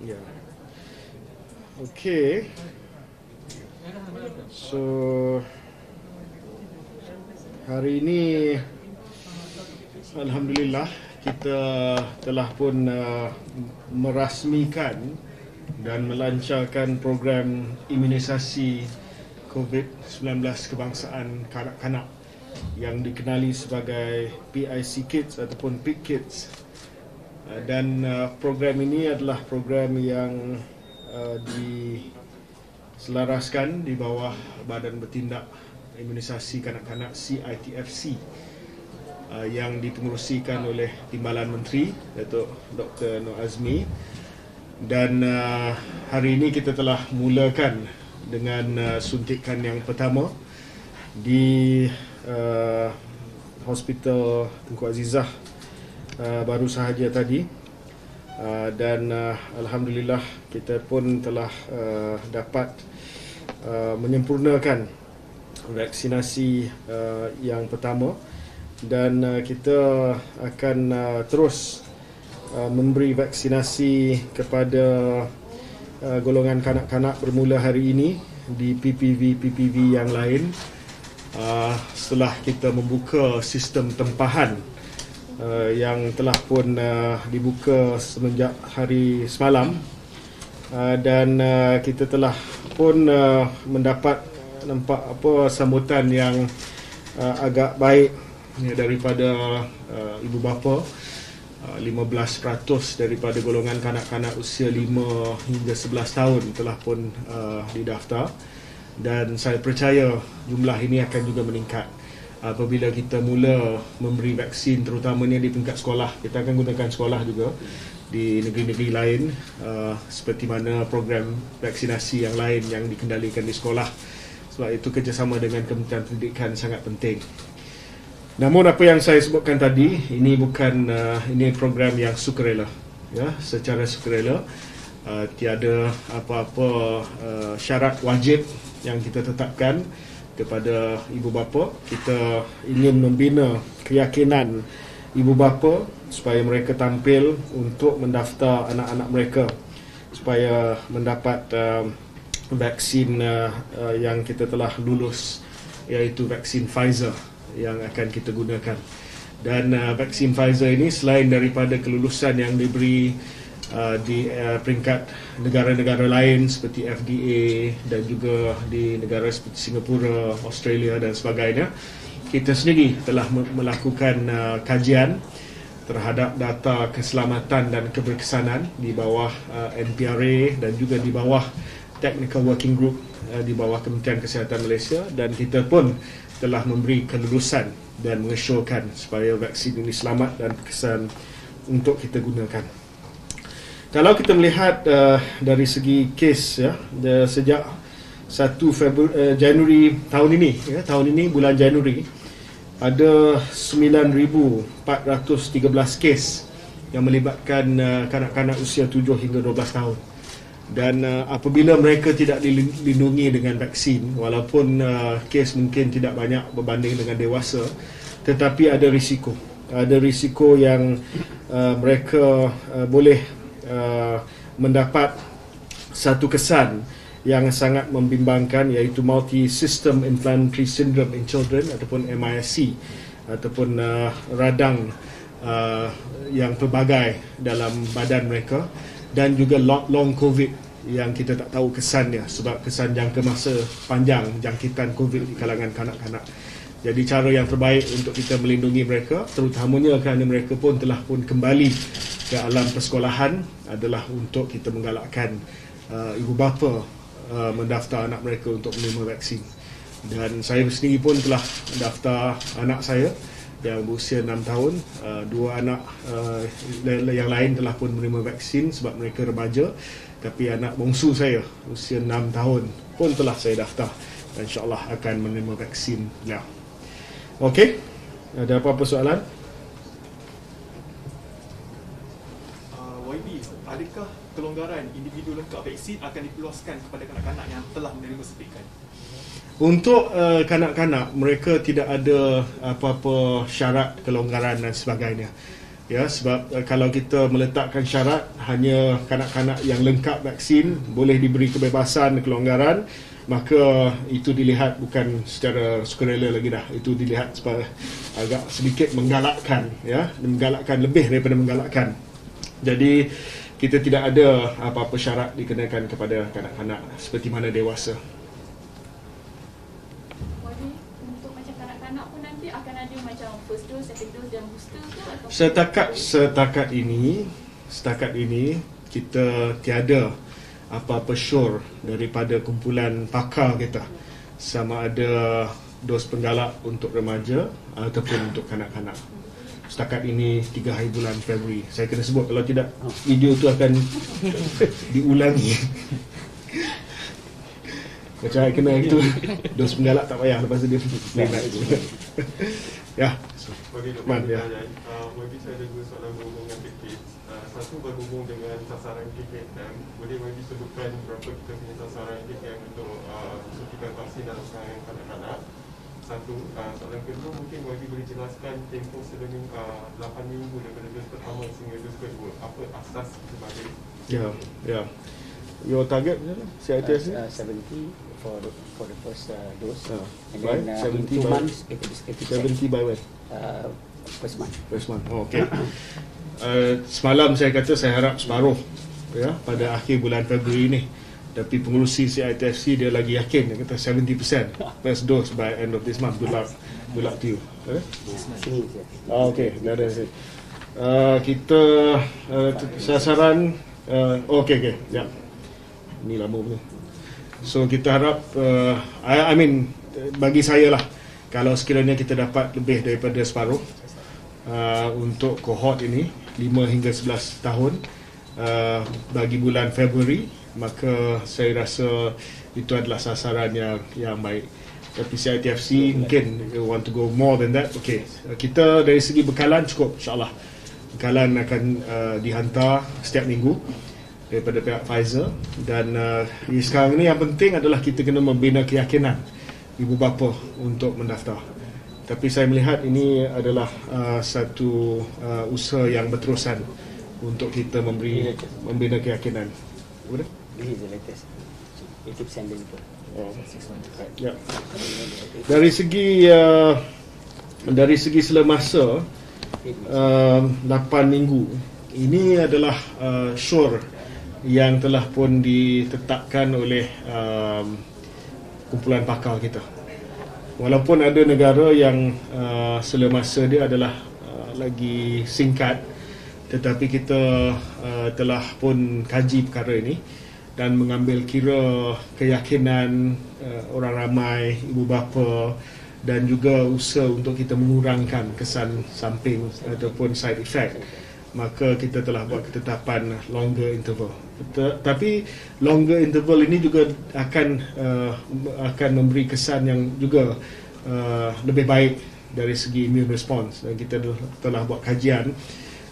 Ya. Okey. So hari ini alhamdulillah kita telah pun merasmikan dan melancarkan program imunisasi COVID-19 kebangsaan kanak-kanak yang dikenali sebagai PIC Kids ataupun PIC Kids. Dan program ini adalah program yang diselaraskan di bawah Badan Bertindak Imunisasi Kanak-kanak CITFC yang dipengerusikan oleh Timbalan Menteri Datuk Dr. Nur Azmi. Dan hari ini kita telah mulakan dengan suntikan yang pertama di Hospital Tunku Azizah baru sahaja tadi. Dan alhamdulillah kita pun telah dapat menyempurnakan vaksinasi yang pertama, dan kita akan terus memberi vaksinasi kepada golongan kanak-kanak bermula hari ini di PPV yang lain setelah kita membuka sistem tempahan yang telah pun dibuka semenjak hari semalam. Dan kita telah pun mendapat sambutan yang agak baik daripada ibu bapa. 15% daripada golongan kanak-kanak usia 5 hingga 11 tahun telah pun didaftar, dan saya percaya jumlah ini akan juga meningkat apabila kita mula memberi vaksin, terutamanya di tingkat sekolah. Kita akan gunakan sekolah juga di negeri-negeri lain, seperti mana program vaksinasi yang lain yang dikendalikan di sekolah. Sebab itu kerjasama dengan Kementerian Pendidikan sangat penting. Namun apa yang saya sebutkan tadi, ini bukan ini program yang sukarela, ya, secara sukarela. Tiada apa-apa syarat wajib yang kita tetapkan kepada ibu bapa. Kita ingin membina keyakinan ibu bapa supaya mereka tampil untuk mendaftar anak-anak mereka supaya mendapat vaksin yang kita telah lulus, iaitu vaksin Pfizer yang akan kita gunakan. Dan vaksin Pfizer ini selain daripada kelulusan yang diberi di peringkat negara-negara lain seperti FDA dan juga di negara seperti Singapura, Australia dan sebagainya, kita sendiri telah melakukan kajian terhadap data keselamatan dan keberkesanan di bawah NPRA dan juga di bawah Technical Working Group di bawah Kementerian Kesihatan Malaysia, dan kita pun telah memberi kelulusan dan mengesyorkan supaya vaksin ini selamat dan berkesan untuk kita gunakan. Kalau kita melihat dari segi kes, ya, sejak 1 Januari tahun ini, ya, bulan Januari, ada 9,413 kes yang melibatkan kanak-kanak usia 7 hingga 12 tahun. Dan apabila mereka tidak dilindungi dengan vaksin, walaupun kes mungkin tidak banyak berbanding dengan dewasa, tetapi ada risiko yang mereka boleh mendapat satu kesan yang sangat membimbangkan, iaitu Multi-System Inflammatory Syndrome in Children ataupun MIS-C, ataupun radang yang pelbagai dalam badan mereka, dan juga long COVID yang kita tak tahu kesannya, sebab kesan jangka masa panjang jangkitan COVID di kalangan kanak-kanak. Jadi cara yang terbaik untuk kita melindungi mereka, terutamanya kerana mereka pun telah pun kembali ke alam persekolahan, adalah untuk kita menggalakkan ibu bapa mendaftar anak mereka untuk menerima vaksin. Dan saya sendiri pun telah mendaftar anak saya yang berusia 6 tahun. Dua anak yang lain telah pun menerima vaksin sebab mereka remaja. Tapi anak bongsu saya usia 6 tahun pun telah saya daftar, dan insyaAllah akan menerima vaksin. Ya. Okey, ada apa-apa soalan? YB, adakah kelonggaran individu lengkap vaksin akan diperluaskan kepada kanak-kanak yang telah menerima suntikan? Untuk kanak-kanak, mereka tidak ada apa-apa syarat kelonggaran dan sebagainya. Ya, sebab kalau kita meletakkan syarat hanya kanak-kanak yang lengkap vaksin boleh diberi kebebasan, kelonggaran, maka itu dilihat bukan secara sukarela lagi dah. Itu dilihat sebagai agak sedikit menggalakkan, ya, menggalakkan lebih daripada menggalakkan. Jadi kita tidak ada apa-apa syarat dikenakan kepada kanak-kanak seperti mana dewasa. Untuk macam kanak-kanak pun nanti akan ada macam first dose, second dose dan booster ke atau Setakat ini kita tiada apa-apa sure daripada kumpulan pakar kita sama ada dos penggalak untuk remaja ataupun untuk kanak-kanak. Setakat ini 3 hari bulan Februari. Saya kena sebut, kalau tidak video tu akan diulangi. Macam saya kena itu dos penggalak tak payah, lepas tu dia ya. Bagi Man, ya. bagi saya ada 2 soalan berhubung dengan tiket. Satu berhubung dengan sasaran KKM. Boleh bagi sebutkan berapa kita punya sasaran KKM untuk suntikan vaksin dalam kalangan kanak-kanak. Satu, soalan kedua mungkin bagi boleh jelaskan tempoh sedemikian 8 minggu daripada dos pertama sehingga dos kedua. Apa asas sebagai? Ya. Your target CITS ni? 70 for the first dose, and By then 70 in 2 by- months it is 70 by when? first month. First month. Oh, okay. Semalam saya kata saya harap separuh, ya, pada akhir bulan Februari ni. Tapi pengurusi CITFC dia lagi yakin, dia kata 70% first dose by end of this month. Good luck to you. Sini je. Okay, dah ada. Kita sasaran okay, ya. Ni lama punya. So kita harap I mean bagi saya lah, kalau sekiranya kita dapat lebih daripada separuh untuk kohort ini 5 hingga 11 tahun bagi bulan Februari, maka saya rasa itu adalah sasaran yang baik. Tapi CITFC mungkin want to go more than that. Okay, kita dari segi bekalan cukup, insyaAllah. Bekalan akan dihantar setiap minggu daripada pihak Pfizer. Dan sekarang ni yang penting adalah kita kena membina keyakinan ibu bapa untuk mendaftar. Tapi saya melihat ini adalah satu usaha yang berterusan untuk kita membina keyakinan. Boleh? This is the latest. 80% deliver. Ya. Dari segi selemasa 8 minggu ini adalah sure yang telah pun ditetapkan oleh kumpulan pakar kita. Walaupun ada negara yang selemasa dia adalah lagi singkat, tetapi kita telah pun kaji perkara ini dan mengambil kira keyakinan orang ramai, ibu bapa, dan juga usaha untuk kita mengurangkan kesan samping ataupun side effect. Maka kita telah buat ketetapan longer interval. Tapi longer interval ini juga akan memberi kesan yang juga lebih baik dari segi immune response. Dan kita telah buat kajian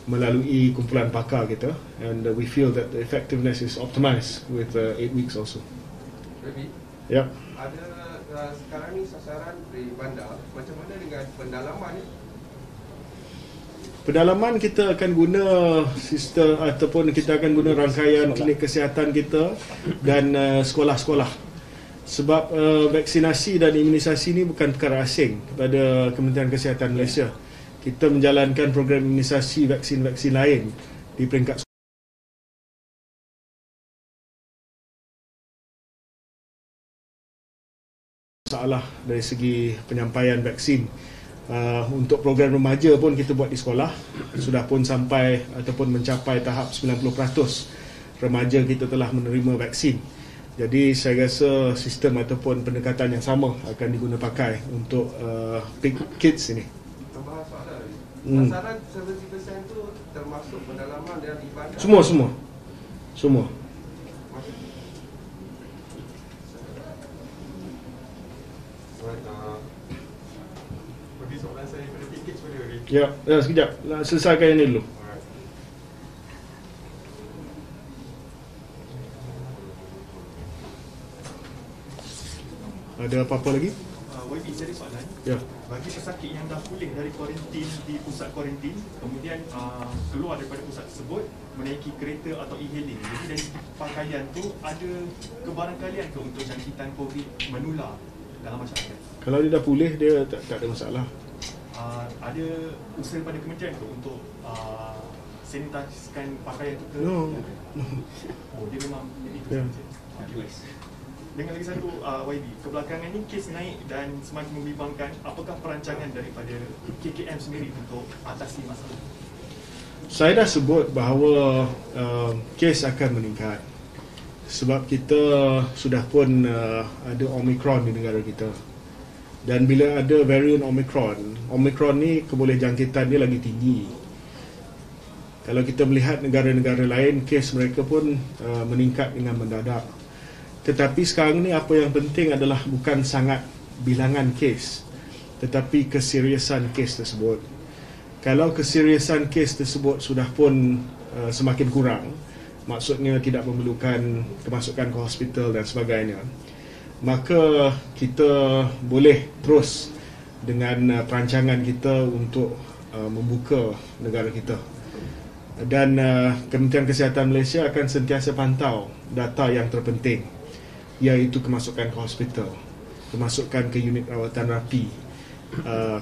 melalui kumpulan pakar kita, and we feel that the effectiveness is optimized with 8 weeks also. Rabi, Ya. ada sekarang ni sasaran di bandar. Macam mana dengan pendalaman ni? Pedalaman kita akan guna sistem ataupun kita akan guna rangkaian klinik kesihatan kita dan sekolah-sekolah. Sebab vaksinasi dan imunisasi ini bukan perkara asing kepada Kementerian Kesihatan Malaysia. Kita menjalankan program imunisasi vaksin-vaksin lain di peringkat masalah dari segi penyampaian vaksin. Untuk program remaja pun kita buat di sekolah, sudah pun sampai ataupun mencapai tahap 90% remaja kita telah menerima vaksin. Jadi saya rasa sistem ataupun pendekatan yang sama akan diguna pakai untuk big kids ini. Tambah soalan lagi. Sasaran 70% tu termasuk pendalaman dan ibadah. Semua. Bagi soalan saya pada tiket boleh Rabi? Ya, sekejap. Selesaikan yang ini dulu. Alright. Ada apa-apa lagi? Wagi YB, saya ada soalan. Ya. Bagi pesakit yang dah pulih dari kuarantin di pusat kuarantin, kemudian keluar daripada pusat tersebut, menaiki kereta atau e-hailing. Jadi dari segi pakaian tu, ada kebarangkalian ke untuk jangkitan COVID menular dalam masyarakat? Kalau dia dah pulih, dia tak ada masalah. Ada usaha pada kementerian tu untuk sanitiskan pakaian tu ke? No. Oh, dia memang itu Ya. saja. Dengan lagi satu, YB, kebelakangan ni kes naik dan semakin membimbangkan. Apakah perancangan daripada KKM sendiri untuk atasi masalah? Saya dah sebut bahawa kes akan meningkat sebab kita sudah pun ada Omicron di negara kita. Dan bila ada varian Omicron ni keboleh jangkitan dia lagi tinggi. Kalau kita melihat negara-negara lain, kes mereka pun meningkat dengan mendadak. Tetapi sekarang ni apa yang penting adalah bukan sangat bilangan kes, tetapi keseriusan kes tersebut. Kalau keseriusan kes tersebut sudah pun semakin kurang, maksudnya tidak memerlukan kemasukan ke hospital dan sebagainya, maka kita boleh terus dengan perancangan kita untuk membuka negara kita. Dan Kementerian Kesihatan Malaysia akan sentiasa pantau data yang terpenting, iaitu kemasukan ke hospital, kemasukan ke unit rawatan rapi,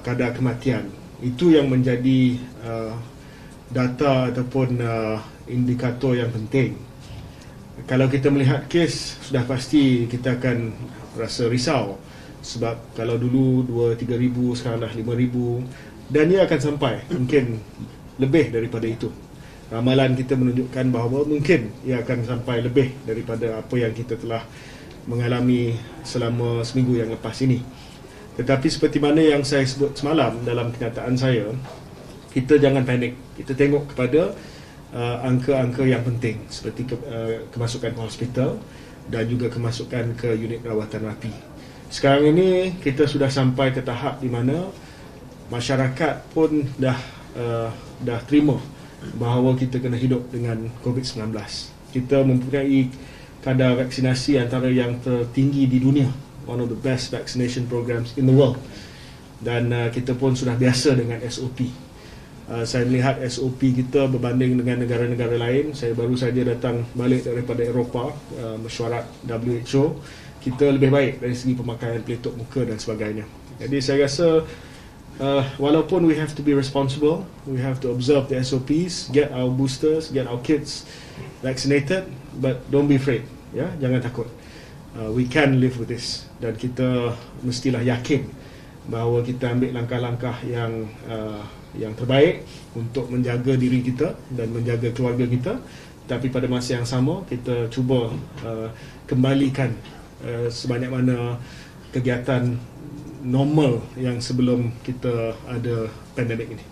kadar kematian. Itu yang menjadi data ataupun indikator yang penting. Kalau kita melihat kes, sudah pasti kita akan rasa risau. Sebab kalau dulu 2-3 ribu, sekarang dah 5 ribu. Dan ia akan sampai, mungkin lebih daripada itu. Ramalan kita menunjukkan bahawa mungkin ia akan sampai lebih daripada apa yang kita telah mengalami selama seminggu yang lepas ini. Tetapi seperti mana yang saya sebut semalam dalam kenyataan saya, kita jangan panik. Kita tengok kepada angka-angka yang penting seperti kemasukan ke hospital dan juga kemasukan ke unit rawatan rapi. Sekarang ini kita sudah sampai ke tahap di mana masyarakat pun dah terima bahawa kita kena hidup dengan COVID-19. Kita mempunyai kadar vaksinasi antara yang tertinggi di dunia, one of the best vaccination programs in the world. Dan kita pun sudah biasa dengan SOP. Saya melihat SOP kita berbanding dengan negara-negara lain. Saya baru saja datang balik daripada Eropah, mesyuarat WHO. Kita lebih baik dari segi pemakaian pelitup muka dan sebagainya. Jadi saya rasa walaupun we have to be responsible, we have to observe the SOPs, get our boosters, get our kids vaccinated, but don't be afraid, ya, jangan takut. We can live with this, dan kita mestilah yakin bahawa kita ambil langkah-langkah yang terbaik untuk menjaga diri kita dan menjaga keluarga kita. Tapi pada masa yang sama, kita cuba kembalikan sebanyak mana kegiatan normal yang sebelum kita ada pandemik ini.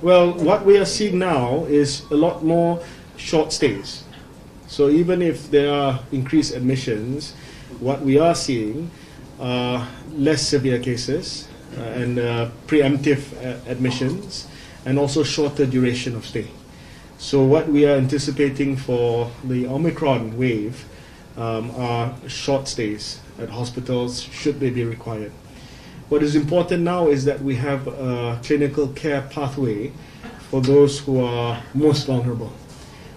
Well, what we are seeing now is a lot more short stays. So even if there are increased admissions, what we are seeing are less severe cases and preemptive admissions, and also shorter duration of stay. So what we are anticipating for the Omicron wave are short stays at hospitals should they be required. What is important now is that we have a clinical care pathway for those who are most vulnerable.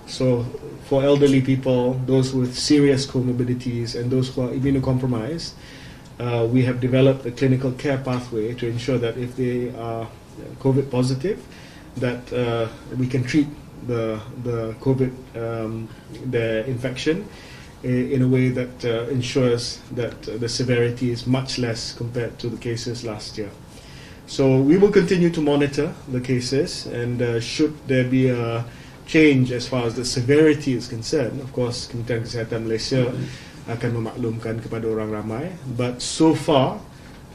So for elderly people, those with serious comorbidities, and those who are immunocompromised, we have developed a clinical care pathway to ensure that if they are COVID positive, that we can treat the COVID the infection in a way that ensures that the severity is much less compared to the cases last year. So we will continue to monitor the cases, and should there be a change as far as the severity is concerned, of course Kementerian Kesihatan Malaysia akan memaklumkan kepada orang ramai. But so far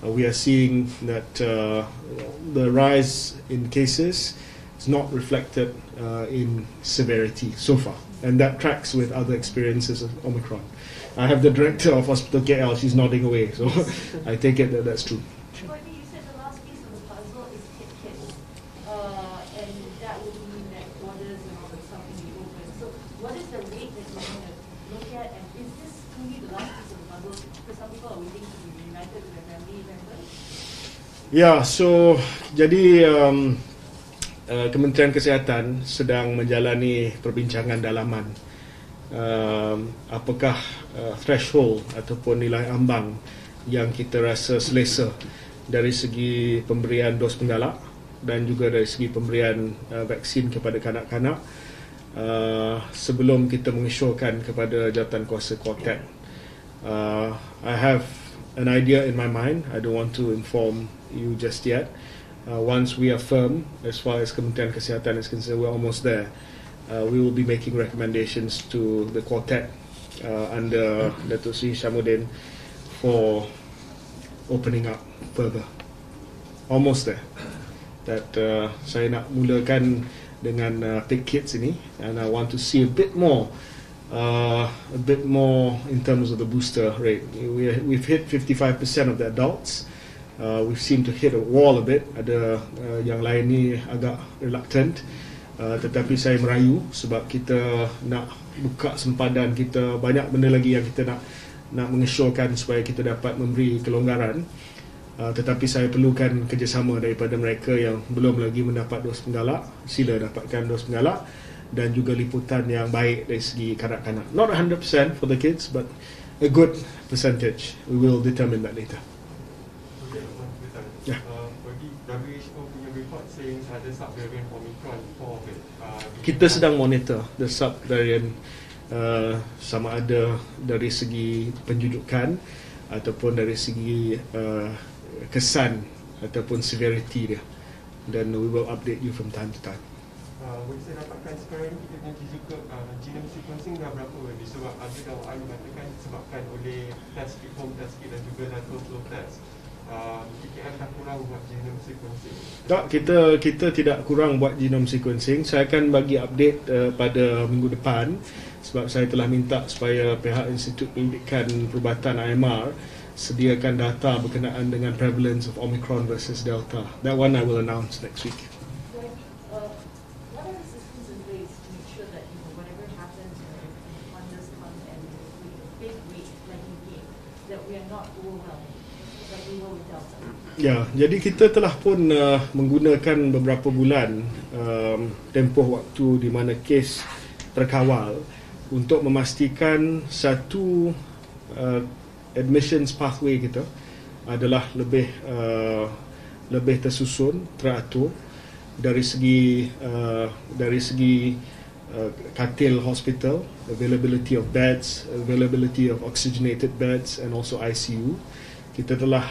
we are seeing that the rise in cases is not reflected in severity so far, and that tracks with other experiences of Omicron. I have the director of Hospital KL, she's nodding away, so I take it that that's true. You said the last piece of the puzzle is kit, and that would mean that borders united with their family members? Ya, so jadi Kementerian Kesihatan sedang menjalani perbincangan dalaman apakah threshold ataupun nilai ambang yang kita rasa selesa dari segi pemberian dos penggalak dan juga dari segi pemberian vaksin kepada kanak-kanak sebelum kita mengesyorkan kepada jawatankuasa Quartet. I have an idea in my mind. I don't want to inform you just yet. Once we are firm, as far as Kementerian Kesihatan is concerned, we're almost there. We will be making recommendations to the Quartet under Datuk Seri Syamuddin for opening up further. Almost there. That saya nak mulakan dengan big kids ini, and I want to see a bit more in terms of the booster rate. We've hit 55% of the adults. We seem to hit a wall a bit. Ada yang lain ni agak reluctant, tetapi saya merayu sebab kita nak buka sempadan kita, banyak benda lagi yang kita nak mengesyorkan supaya kita dapat memberi kelonggaran. Tetapi saya perlukan kerjasama daripada mereka yang belum lagi mendapat dos penggalak. Sila dapatkan dos penggalak, dan juga liputan yang baik dari segi kanak-kanak. Not 100% for the kids, but a good percentage. We will determine that later. Yeah. Bagi WHO punya report saying ada subvariant Omicron for kita sedang monitor the subvariant, sama ada dari segi penjujukan ataupun dari segi kesan ataupun severity dia, dan we will update you from time to time. Boleh saya dapatkan sekarang kita punya genome sequencing dah berapa? Sebab ada dakwaan mengatakan disebabkan oleh test kit, home test kit dan juga lateral flow test. KKM dah kurang buat genome sequencing. Tak, kita tidak kurang buat genome sequencing. Saya akan bagi update pada minggu depan, sebab saya telah minta supaya pihak Institut Pendidikan Perubatan IMR sediakan data berkenaan dengan prevalence of Omicron versus Delta. That one I will announce next week. What are the systems in place to make sure that whatever happens, if one does come and with a big weight like you gave, that we are not overwhelmed like we were with Delta? Ya, jadi kita telah pun menggunakan beberapa bulan tempoh waktu di mana kes terkawal untuk memastikan satu admissions pathway kita adalah lebih tersusun, teratur dari segi katil hospital, availability of beds, availability of oxygenated beds, and also ICU. Kita telah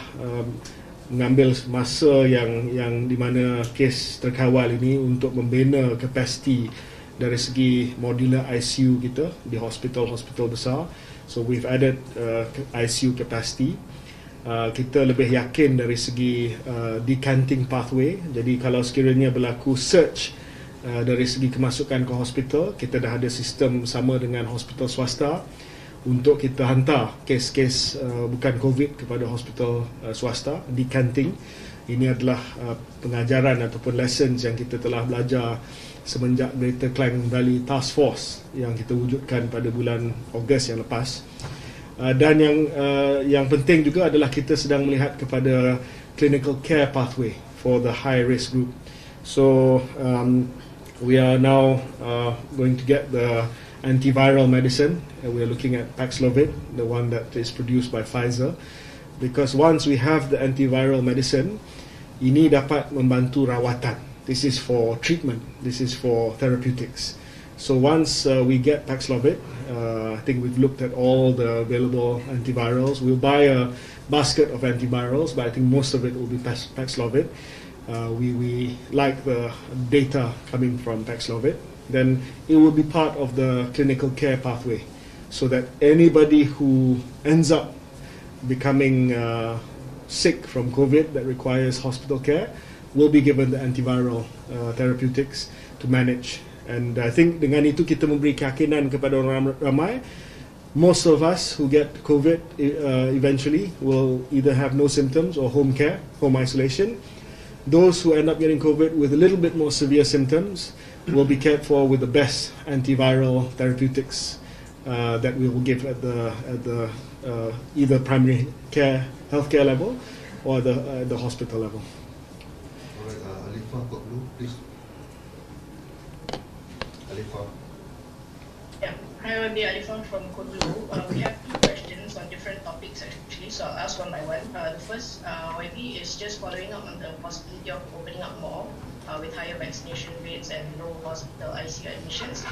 mengambil masa yang di mana kes terkawal ini untuk membina kapasiti dari segi modular ICU kita di hospital-hospital besar. So we've added ICU capacity. Kita lebih yakin dari segi decanting pathway. Jadi kalau sekiranya berlaku surge dari segi kemasukan ke hospital, kita dah ada sistem sama dengan hospital swasta untuk kita hantar kes-kes bukan COVID kepada hospital swasta. Decanting ini adalah pengajaran ataupun lessons yang kita telah belajar semenjak Greater Klang Valley Task Force yang kita wujudkan pada bulan Ogos yang lepas. Dan yang penting juga adalah kita sedang melihat kepada clinical care pathway for the high risk group. So we are now going to get the antiviral medicine. We are looking at Paxlovid, the one that is produced by Pfizer, because once we have the antiviral medicine, ini dapat membantu rawatan. This is for treatment. This is for therapeutics. So once we get Paxlovid, I think we've looked at all the available antivirals. We'll buy a basket of antivirals, but I think most of it will be Paxlovid. We like the data coming from Paxlovid. Then it will be part of the clinical care pathway, so that anybody who ends up becoming sick from COVID that requires hospital care will be given the antiviral therapeutics to manage. And I think dengan itu kita memberi keyakinan kepada orang ramai. Most of us who get COVID eventually will either have no symptoms or home care, home isolation. Those who end up getting COVID with a little bit more severe symptoms will be cared for with the best antiviral therapeutics that we will give at the either primary care healthcare level or the hospital level. Alright, Alifah got blue, please. Alifah. Yeah, hi, I'm Alifah from Code Blue. We have two questions on different topics actually, so I'll ask one by one. The first, YB, is just following up on the possibility of opening up more with higher vaccination rates and low hospital ICU admissions.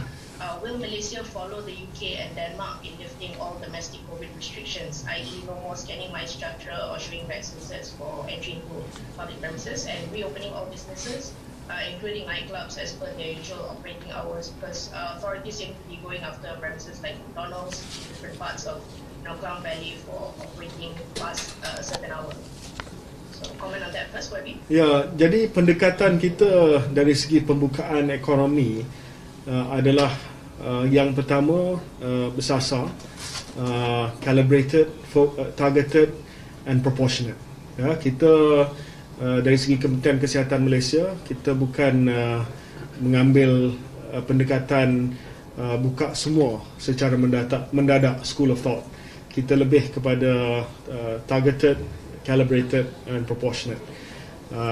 Will Malaysia follow the UK and Denmark in lifting all domestic COVID restrictions, i.e. no more scanning my structure or showing vaccine sets for entry into public premises, and reopening all businesses, including nightclubs as per their usual operating hours, because authorities seem to be going after premises like McDonald's, different parts of Klang Valley for operating past a certain hour. So, comment on that first, YB. Ya, jadi pendekatan kita dari segi pembukaan ekonomi adalah yang pertama bersasar, calibrated, targeted and proportionate. Ya, kita dari segi Kementerian Kesihatan Malaysia, kita bukan mengambil pendekatan buka semua secara mendadak school of thought. Kita lebih kepada targeted, calibrated and proportionate.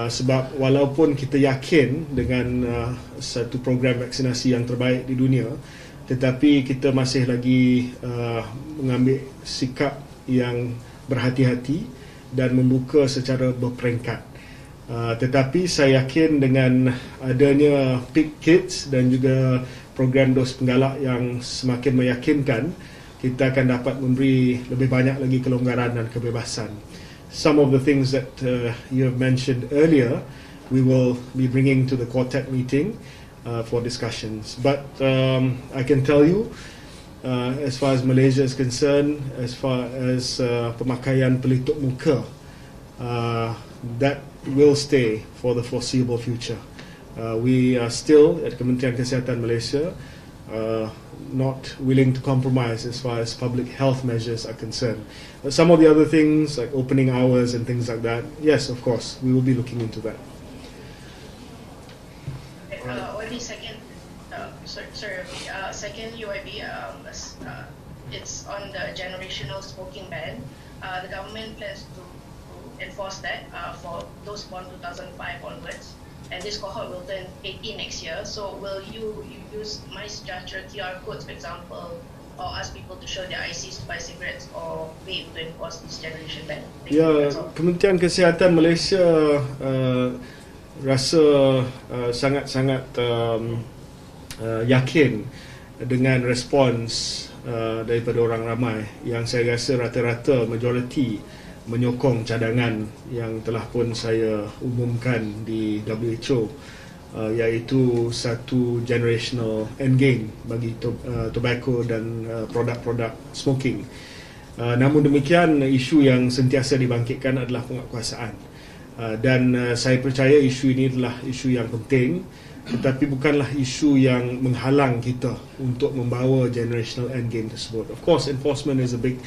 Sebab walaupun kita yakin dengan satu program vaksinasi yang terbaik di dunia, tetapi kita masih lagi mengambil sikap yang berhati-hati dan membuka secara berperingkat. Tetapi saya yakin dengan adanya Pick Kids dan juga program dos penggalak yang semakin meyakinkan, kita akan dapat memberi lebih banyak lagi kelonggaran dan kebebasan. Some of the things that you have mentioned earlier, we will be bringing to the quartet meeting for discussions. But I can tell you, as far as Malaysia is concerned, as far as pemakaian pelitup muka, that will stay for the foreseeable future. We are still at Kementerian Kesihatan Malaysia not willing to compromise as far as public health measures are concerned. Some of the other things like opening hours and things like that, yes, of course, we will be looking into that. YB, second, second UIB, it's on the generational smoking ban. The government plans to enforce that for those born 2005 onwards, and this cohort will turn 18 next year. So will you use MySejahtera QR codes, for example, or ask people to show their ICs to buy cigarettes or vape to enforce this generation ban? Ya, Kementerian Kesihatan Malaysia rasa sangat-sangat yakin dengan respons daripada orang ramai, yang saya rasa rata-rata majoriti menyokong cadangan yang telah pun saya umumkan di WHO, iaitu satu generational endgame bagi tobacco dan produk-produk smoking. Namun demikian, isu yang sentiasa dibangkitkan adalah penguatkuasaan, dan saya percaya isu ini adalah isu yang penting, tetapi bukanlah isu yang menghalang kita untuk membawa generational endgame tersebut. Of course, enforcement is a big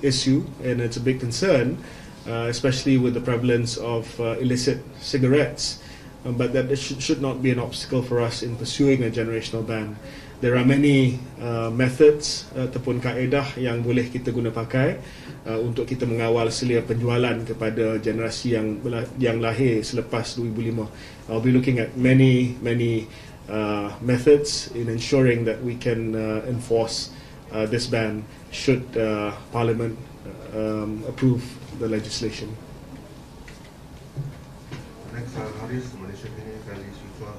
issue and it's a big concern, especially with the prevalence of illicit cigarettes, but that should not be an obstacle for us in pursuing a generational ban. There are many methods ataupun kaedah yang boleh kita guna pakai untuk kita mengawal selia penjualan kepada generasi yang lahir selepas 2005. I'll be looking at many methods in ensuring that we can enforce this ban should Parliament approve the legislation. Next, Haris, Malaysia Kini, Kali Sutra,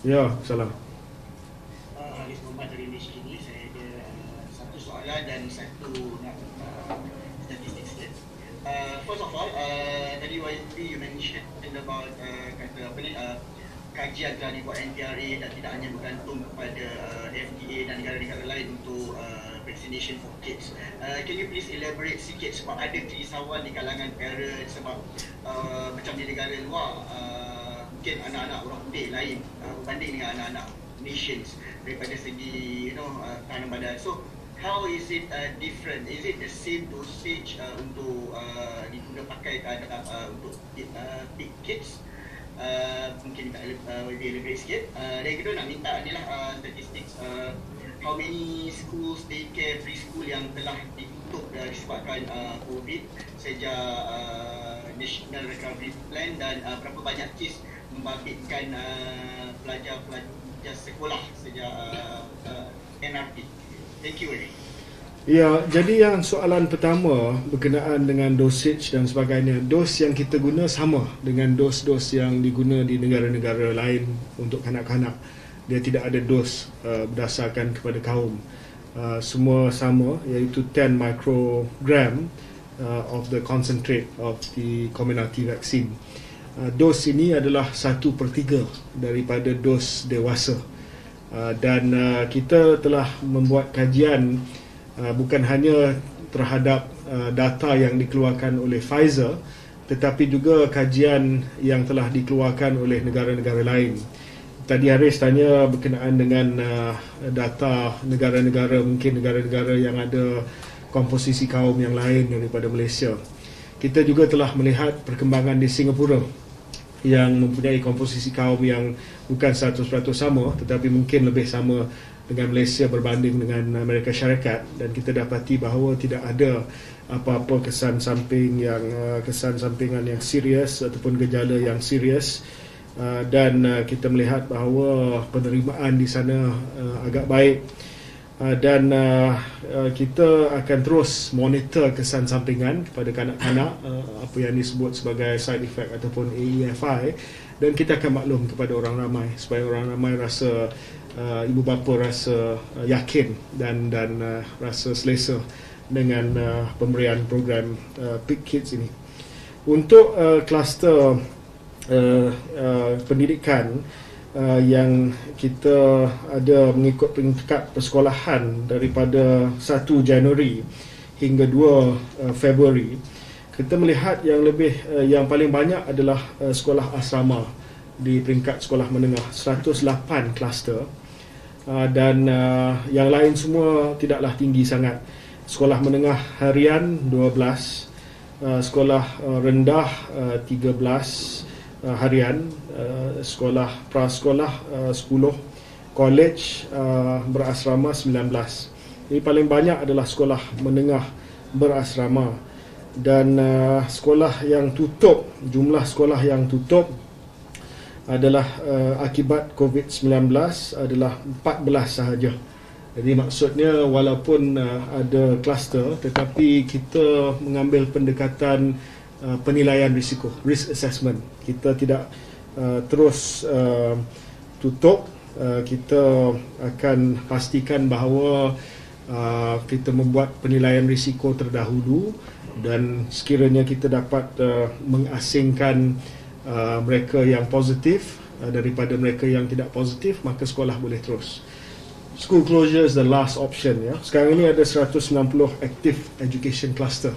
Ya, salam. Haris Muhammad dari Malaysia Kini. Saya ada satu soalan dan satu statistik sikit. First of all, tadi YB you mentioned about kata apa ni, kajian telah dibuat NTRA dan tidak hanya bergantung kepada FDA dan negara-negara lain untuk vaccination for kids. Can you please elaborate sikit, sebab ada kerisauan di kalangan parents sebab macam di negara luar mungkin anak-anak orang putih lain berbanding dengan anak-anak nations daripada segi tahanan badan. So how is it different? Is it the same dosage untuk diguna pakai untuk big kids? Mungkin lebih sikit. Dan kedua nak minta ni lah statistik how many schools, daycare, preschool yang telah ditutup disebabkan COVID sejak National Recovery Plan, dan berapa banyak kes membabitkan pelajar-pelajar sekolah sejak NRP. Thank you very much. Ya, jadi yang soalan pertama berkenaan dengan dosage dan sebagainya. Dos yang kita guna sama dengan dos-dos yang diguna di negara-negara lain untuk kanak-kanak. Dia tidak ada dos berdasarkan kepada kaum. Semua sama, iaitu 10 microgram of the concentrate of the Comirnaty vaccine. Dos ini adalah 1/3 daripada dos dewasa. Dan kita telah membuat kajian bukan hanya terhadap data yang dikeluarkan oleh Pfizer, tetapi juga kajian yang telah dikeluarkan oleh negara-negara lain. Tadi Haris tanya berkenaan dengan data negara-negara, mungkin negara-negara yang ada komposisi kaum yang lain daripada Malaysia. Kita juga telah melihat perkembangan di Singapura yang mempunyai komposisi kaum yang bukan 100% sama, tetapi mungkin lebih sama dengan Malaysia berbanding dengan Amerika Syarikat, dan kita dapati bahawa tidak ada apa-apa kesan sampingan yang serius ataupun gejala yang serius, dan kita melihat bahawa penerimaan di sana agak baik, dan kita akan terus monitor kesan sampingan kepada kanak-kanak, apa yang disebut sebagai side effect ataupun AEFI, dan kita akan maklum kepada orang ramai supaya orang ramai rasa ibu bapa rasa yakin dan rasa selesa dengan pemberian program PIC Kids ini. Untuk kluster pendidikan yang kita ada mengikut peringkat persekolahan daripada 1 Januari hingga 2 Februari, kita melihat yang paling banyak adalah sekolah asrama di peringkat sekolah menengah, 108 kluster. Dan yang lain semua tidaklah tinggi sangat. Sekolah menengah harian 12, sekolah rendah 13 harian, sekolah prasekolah 10, college berasrama 19. Jadi paling banyak adalah sekolah menengah berasrama. Dan sekolah yang tutup, jumlah sekolah yang tutup adalah akibat COVID-19 adalah 14 sahaja. Jadi maksudnya walaupun ada kluster, tetapi kita mengambil pendekatan penilaian risiko, risk assessment. Kita tidak terus tutup. Kita akan pastikan bahawa kita membuat penilaian risiko terdahulu, dan sekiranya kita dapat mengasingkan mereka yang positif daripada mereka yang tidak positif, maka sekolah boleh terus. School closure is the last option. Ya. Sekarang ini ada 190 active education cluster.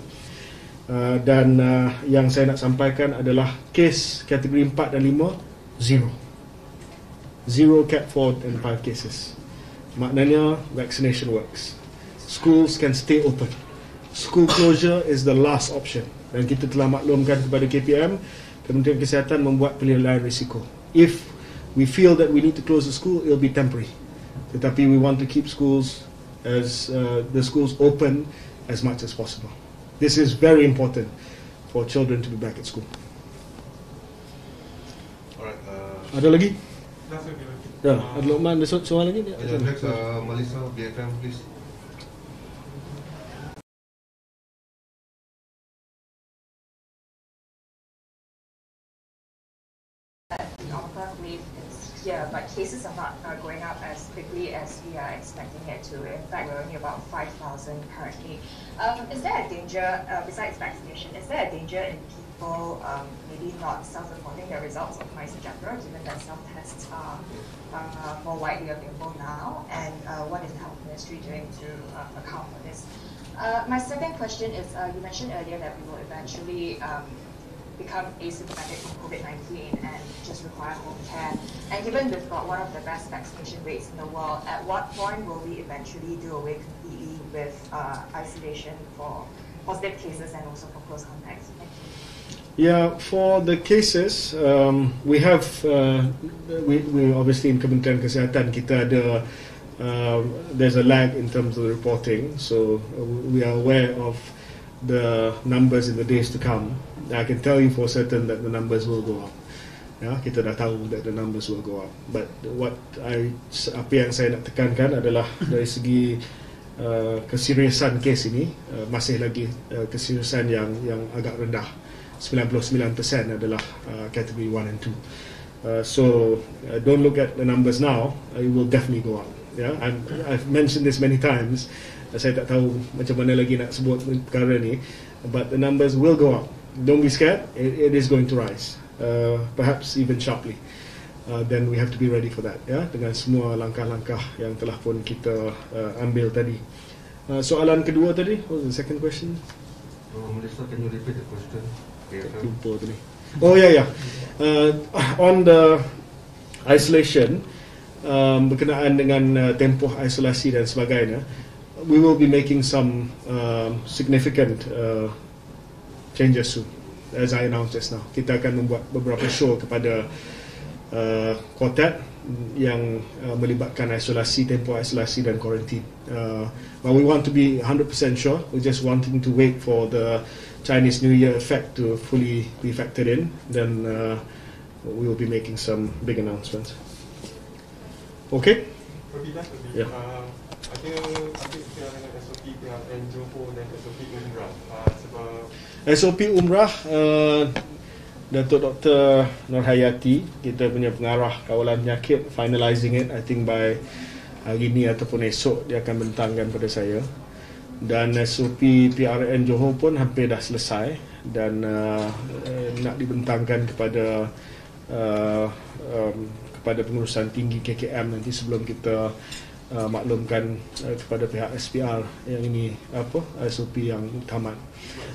Dan yang saya nak sampaikan adalah kes kategori 4 dan 5, zero cat 4 and 5 cases. Maknanya vaccination works. Schools can stay open. School closure is the last option. Dan kita telah maklumkan kepada KPM, Kementerian Kesihatan membuat penilaian risiko. If we feel that we need to close the school, it will be temporary. Tetapi we want to keep schools the schools open as much as possible. This is very important for children to be back at school. Alright. Ada lagi? That's okay. Ya, ada Luqman, ada soalan lagi? Next, Melissa, BFM, please. The Omicron wave is here, but cases are not going up as quickly as we are expecting it to. In fact, we're only about 5,000 currently. Is there a danger, besides vaccination, is there a danger in people maybe not self-reporting their results of MySejahtera, given that self-tests are more widely available now? And what is the Health Ministry doing to account for this? My second question is, you mentioned earlier that we will eventually become asymptomatic from COVID-19 and just require home care. And given we've got one of the best vaccination rates in the world, at what point will we eventually do away completely with isolation for positive cases and also for close contacts? Thank you. Yeah, for the cases, we have, we obviously in Kementerian Kesihatan kita ada there's a lag in terms of the reporting, so we are aware of the numbers in the days to come. I can tell you for certain that the numbers will go up. Ya, kita dah tahu that the numbers will go up. But apa yang saya nak tekankan adalah dari segi keseriusan kes ini masih lagi keseriusan yang agak rendah. 99% adalah category 1 and 2. So don't look at the numbers now. It will definitely go up. Yeah, I've mentioned this many times. Saya tak tahu macam mana lagi nak sebut perkara ni, but the numbers will go up. Don't be scared. It is going to rise. Perhaps even sharply. Then we have to be ready for that, ya, dengan semua langkah-langkah yang telah pun kita ambil tadi. Soalan kedua tadi, what was the second question? Melissa, can you repeat the question? Lupa tadi. Oh ya. On the isolation, berkenaan dengan tempoh isolasi dan sebagainya, we will be making some significant changes soon. As I announced just now, kita akan membuat beberapa show kepada Quartet yang melibatkan isolasi, tempoh isolasi dan quarantine. But we want to be 100% sure. We're just wanting to wait for the Chinese New Year effect to fully be factored in. Then we will be making some big announcements. Okay? Yeah. Ada dengan SOP PRN Johor dan SOP Umrah sebab SOP Umrah, Datuk Dr. Nurhayati, kita punya pengarah kawalan penyakit, finalizing it I think by hari ini ataupun esok dia akan bentangkan pada saya. Dan SOP PRN Johor pun hampir dah selesai dan nak dibentangkan kepada pengurusan tinggi KKM nanti sebelum kita maklumkan kepada pihak SPR yang ini SOP yang tamat.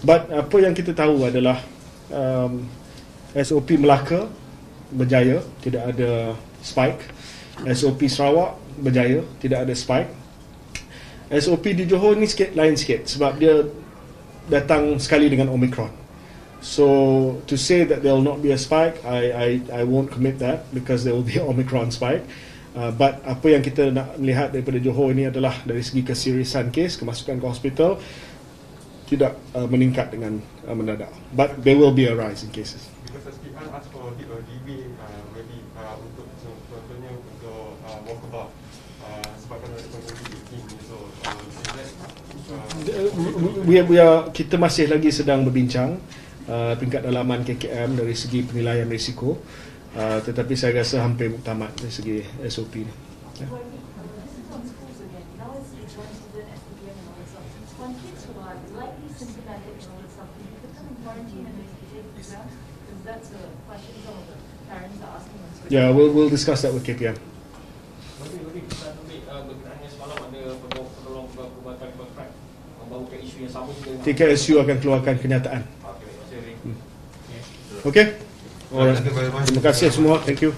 But apa yang kita tahu adalah SOP Melaka berjaya, tidak ada spike. SOP Sarawak berjaya, tidak ada spike. SOP di Johor ni lain sikit sebab dia datang sekali dengan Omicron. So to say that there will not be a spike, I won't commit that because there will be an Omicron spike. But apa yang kita nak melihat daripada Johor ini adalah dari segi keseriusan kes, kemasukan ke hospital tidak meningkat dengan mendadak. But there will be a rise in cases. Because SPR ask for a delay maybe untuk contohnya untuk walkabout sebabkan ada COVID-19. So kita masih lagi sedang berbincang tingkat dalaman KKM dari segi penilaian risiko. Tetapi saya rasa hampir tamat dari segi SOP ni. Ya. Yeah, we'll discuss that with KPM. TKSU akan keluarkan kenyataan. Okay. Alright. Terima kasih semua. Thank you.